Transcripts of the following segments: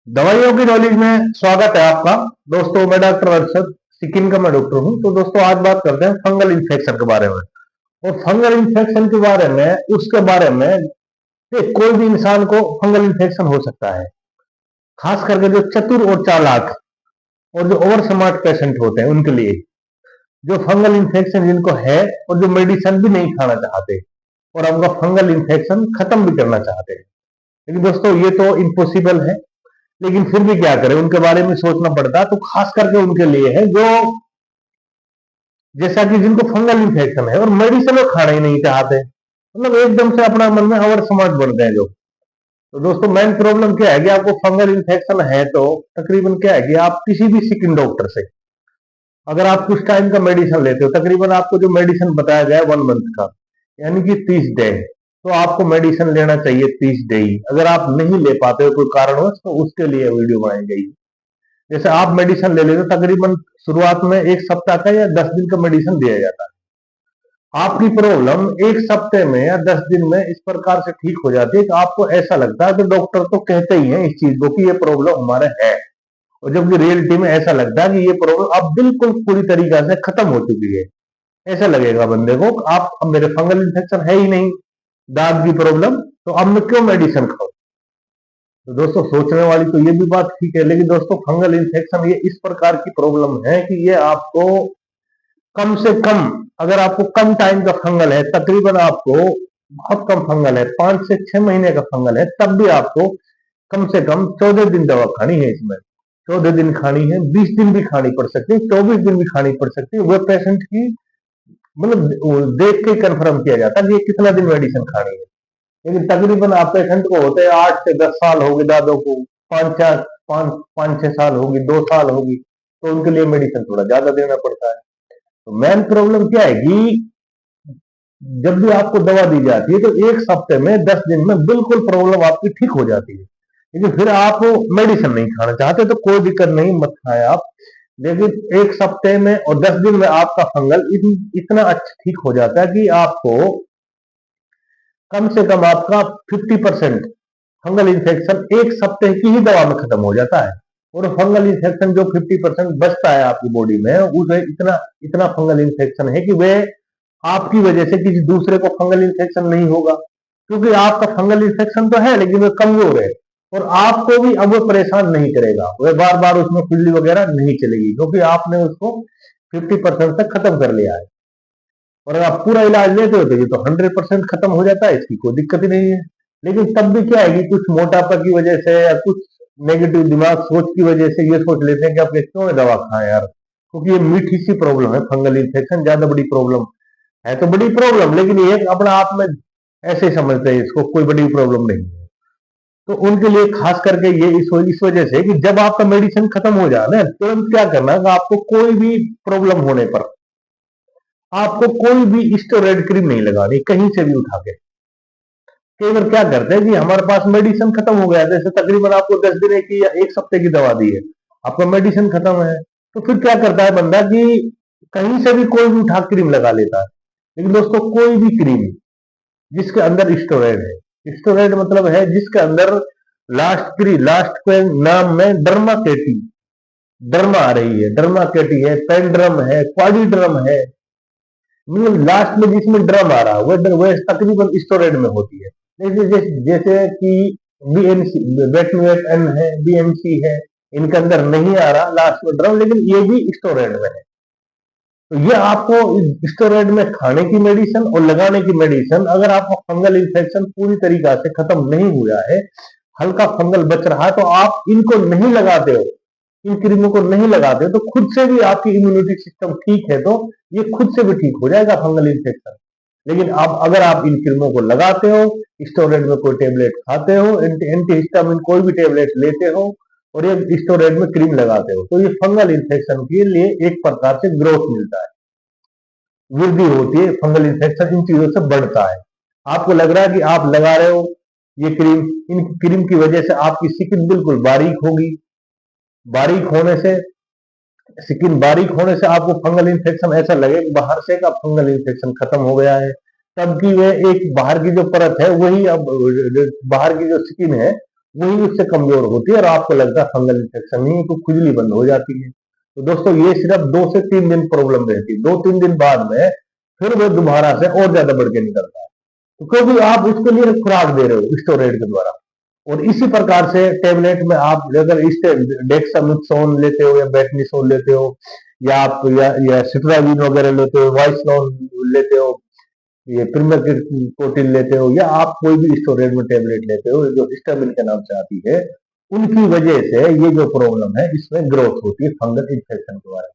दवाइयों की नॉलेज में स्वागत है आपका। दोस्तों, मैं डॉक्टर अरशद, स्किन का मैं डॉक्टर हूं। तो दोस्तों, आज बात करते हैं फंगल इन्फेक्शन के बारे में। और फंगल इन्फेक्शन के बारे में, उसके बारे में कि कोई भी इंसान को फंगल इन्फेक्शन हो सकता है। खास करके जो चतुर और चालाक और जो ओवर स्मार्ट पेशेंट होते हैं उनके लिए, जो फंगल इन्फेक्शन जिनको है और जो मेडिसिन भी नहीं खाना चाहते और आपका फंगल इन्फेक्शन खत्म भी करना चाहते हैं। लेकिन दोस्तों, ये तो इम्पॉसिबल है। लेकिन फिर भी क्या करें, उनके बारे में सोचना पड़ता है। तो खास करके उनके लिए है जो, जैसा कि जिनको फंगल इन्फेक्शन है और मेडिसिन वो खाना ही नहीं चाहते, मतलब एकदम से अपना मन में अवर स्मार्ट बनते हैं जो। तो दोस्तों, मेन प्रॉब्लम क्या है कि आपको फंगल इन्फेक्शन है तो तकरीबन क्या है कि आप किसी भी स्किन डॉक्टर से अगर आप कुछ टाइम का मेडिसिन लेते हो, तकरीबन आपको जो मेडिसिन बताया गया है 1 मंथ का, यानी कि 30 डे, तो आपको मेडिसिन लेना चाहिए 30 डे ही। अगर आप नहीं ले पाते हो कोई कारणवश, तो उसके लिए वीडियो बनाई गई। जैसे आप मेडिसिन ले लेते हो, तकरीबन शुरुआत में 1 सप्ताह का या 10 दिन का मेडिसिन दिया जाता है। आपकी प्रॉब्लम 1 सप्ते में या 10 दिन में इस प्रकार से ठीक हो जाती है कि आपको ऐसा लगता है कि डॉक्टर तो कहते ही हैं इस चीज को कि ये प्रॉब्लम हमारे है, और जबकि रियलिटी में ऐसा लगता है कि ये प्रॉब्लम अब बिल्कुल पूरी तरीके से खत्म हो चुकी है। ऐसा लगेगा बंदे को कि आप, अब मेरे फंगल इन्फेक्शन है ही नहीं, दांत की प्रॉब्लम, तो अब मैं क्यों मेडिसिन खाऊं। तो दोस्तों, सोचने वाली तो ये भी बात ठीक है, लेकिन दोस्तों, फंगल इन्फेक्शन ये इस प्रकार की प्रॉब्लम है कि ये आपको कम से कम, अगर आपको कम टाइम का फंगल है, तकरीबन आपको बहुत कम फंगल है, 5 से 6 महीने का फंगल है, तब भी आपको कम से कम 14 दिन दवा खानी है। इसमें 14 दिन खानी है, 20 दिन भी खानी पड़ सकती है, 24 दिन भी खानी पड़ सकती है। वो पेशेंट की, मतलब देख के कंफर्म किया जाता है कि ये कितना दिन मेडिसिन खानी है। लेकिन तकरीबन आप पेशेंट को होते हैं 8 से 10 साल होगी, दादों को 5 6 होगी, 2 साल होगी, तो उनके लिए मेडिसिन थोड़ा ज्यादा देना पड़ता है। तो मेन प्रॉब्लम क्या है कि जब भी आपको दवा दी जाती है तो 1 सप्ते में, 10 दिन में बिल्कुल प्रॉब्लम आपकी ठीक हो जाती है। लेकिन फिर आप मेडिसिन नहीं खाना चाहते तो कोई दिक्कत नहीं, मत खाएं आप। लेकिन 1 सप्ते में और 10 दिन में आपका फंगल इतना अच्छा ठीक हो जाता है कि आपको कम से कम आपका 50% फंगल इन्फेक्शन 1 सप्ते की ही दवा में खत्म हो जाता है। और फंगल इन्फेक्शन जो 50% बचता है आपकी बॉडी में, उसे इतना इतना फंगल इन्फेक्शन है कि वे आपकी वजह से किसी दूसरे को फंगल इन्फेक्शन नहीं होगा। क्योंकि आपका फंगल इन्फेक्शन तो है, लेकिन वो कमजोर है, और आपको भी अब वो परेशान नहीं करेगा। वह बार बार उसमें खुजली वगैरह नहीं चलेगी, क्योंकि आपने उसको 50% तक खत्म कर लिया है। और अगर आप पूरा इलाज लेते हो तो ये तो 100% खत्म हो जाता है, इसकी कोई दिक्कत ही नहीं है। लेकिन तब भी क्या है कि कुछ मोटापा की वजह से या कुछ नेगेटिव दिमाग सोच की वजह से ये सोच लेते हैं कि आप क्यों ये दवा खाएं यार, क्योंकि ये मीठी सी प्रॉब्लम है। फंगल इन्फेक्शन ज्यादा बड़ी प्रॉब्लम है तो बड़ी प्रॉब्लम, लेकिन ये अपना आप में ऐसे ही समझते हैं इसको, कोई बड़ी प्रॉब्लम नहीं है। तो उनके लिए खास करके ये इस वजह से कि जब आपका मेडिसिन खत्म हो जाए ना, तुरंत क्या करना है कि आपको कोई भी प्रॉब्लम होने पर आपको कोई भी स्टेरॉइड क्रीम नहीं लगानी कहीं से भी उठा के। कई बार क्या करते हैं कि हमारे पास मेडिसिन खत्म हो गया, जैसे तकरीबन आपको 10 दिन की या 1 सप्ते की दवा दी है, आपका मेडिसिन खत्म है, तो फिर क्या करता है बंदा कि कहीं से भी कोई भी उठा क्रीम लगा लेता है। लेकिन दोस्तों, कोई भी क्रीम जिसके अंदर स्टेरॉइड है, स्टेरॉइड मतलब है जिसके अंदर लास्ट के नाम में डर्मा आ रही है, डर्मा केटी है, पेंड्रम है, क्वाडिड्रम है, मतलब लास्ट में जिसमें ड्रम आ रहा है वह तकरीबन स्टोरेज में होती है। जैसे कि बीएनसी, वेटनुएट एन है, बीएनसी है, इनके अंदर नहीं आ रहा लास्ट में ड्रम, लेकिन ये भी स्टोरेज में है। तो ये आपको स्टोरेज में खाने की मेडिसिन और लगाने की मेडिसिन, अगर आपका फंगल इन्फेक्शन पूरी तरीका से खत्म नहीं हुआ है, हल्का फंगल बच रहा है, तो आप इनको नहीं लगाते हो, इन क्रीमों को नहीं लगाते हो, तो खुद से भी आपकी इम्यूनिटी सिस्टम ठीक है तो ये खुद से भी ठीक हो जाएगा फंगल इन्फेक्शन। लेकिन आप, अगर आप इन क्रीमों को लगाते हो, स्टोरेज में कोई टेबलेट खाते हो, एंटी हिस्टामिन कोई भी टेबलेट लेते हो, और ये स्टोरेज में क्रीम लगाते हो, तो ये फंगल इन्फेक्शन के लिए एक प्रकार से ग्रोथ मिलता है, वृद्धि होती है। फंगल इन्फेक्शन इन चीजों से बढ़ता है। आपको लग रहा है कि आप लगा रहे हो ये क्रीम, इन क्रीम की वजह से आपकी स्किन बिल्कुल बारीक होगी, बारीक होने से, स्किन बारीक होने से आपको फंगल इन्फेक्शन ऐसा लगे कि बाहर से का फंगल इन्फेक्शन खत्म हो गया है, तब की वे एक बाहर की जो परत है वही, अब बाहर की जो स्किन है वही उससे कमजोर होती है और आपको लगता है फंगल इन्फेक्शन नहीं है, तो खुजली बंद हो जाती है। तो दोस्तों ये सिर्फ 2 से 3 दिन प्रॉब्लम रहती है, 2-3 दिन बाद में फिर वो दोबारा से और ज्यादा बढ़ के निकलता है। तो क्योंकि आप उसके लिए खुराक दे रहे हो स्टेरॉइड के द्वारा। और इसी प्रकार से टेबलेट में आप अगर इस डेक्सामेथासोन लेते हो या बेटनिसोन लेते हो, या आप या सिट्राजिन वगैरह लेते हो, वाइसनोन लेते हो, ये प्रोटीन लेते हो, या आप कोई भी स्टोरेज में टेबलेट लेते हो जो हिस्टामिन के नाम से आती है, उनकी वजह से ये जो प्रॉब्लम है इसमें ग्रोथ होती है फंगल इन्फेक्शन के बारे में।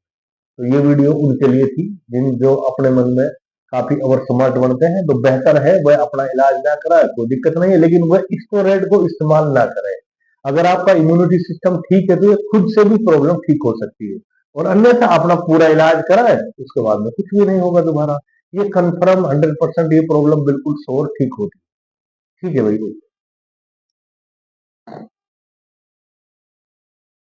तो ये वीडियो उनके लिए थी जिन जो अपने मन में काफी अवर स्मार्ट बनते हैं। तो बेहतर है वह अपना इलाज ना कराए, कोई दिक्कत नहीं है, लेकिन वह स्टोरेड को इस्तेमाल ना करे। अगर आपका इम्यूनिटी सिस्टम ठीक है तो ये खुद से भी प्रॉब्लम ठीक हो सकती है, और अन्यथा अपना पूरा इलाज कराए उसके बाद में कुछ भी नहीं होगा दोबारा। ये कंफर्म 100% ये प्रॉब्लम बिल्कुल श्योर ठीक होती है। ठीक है भाई।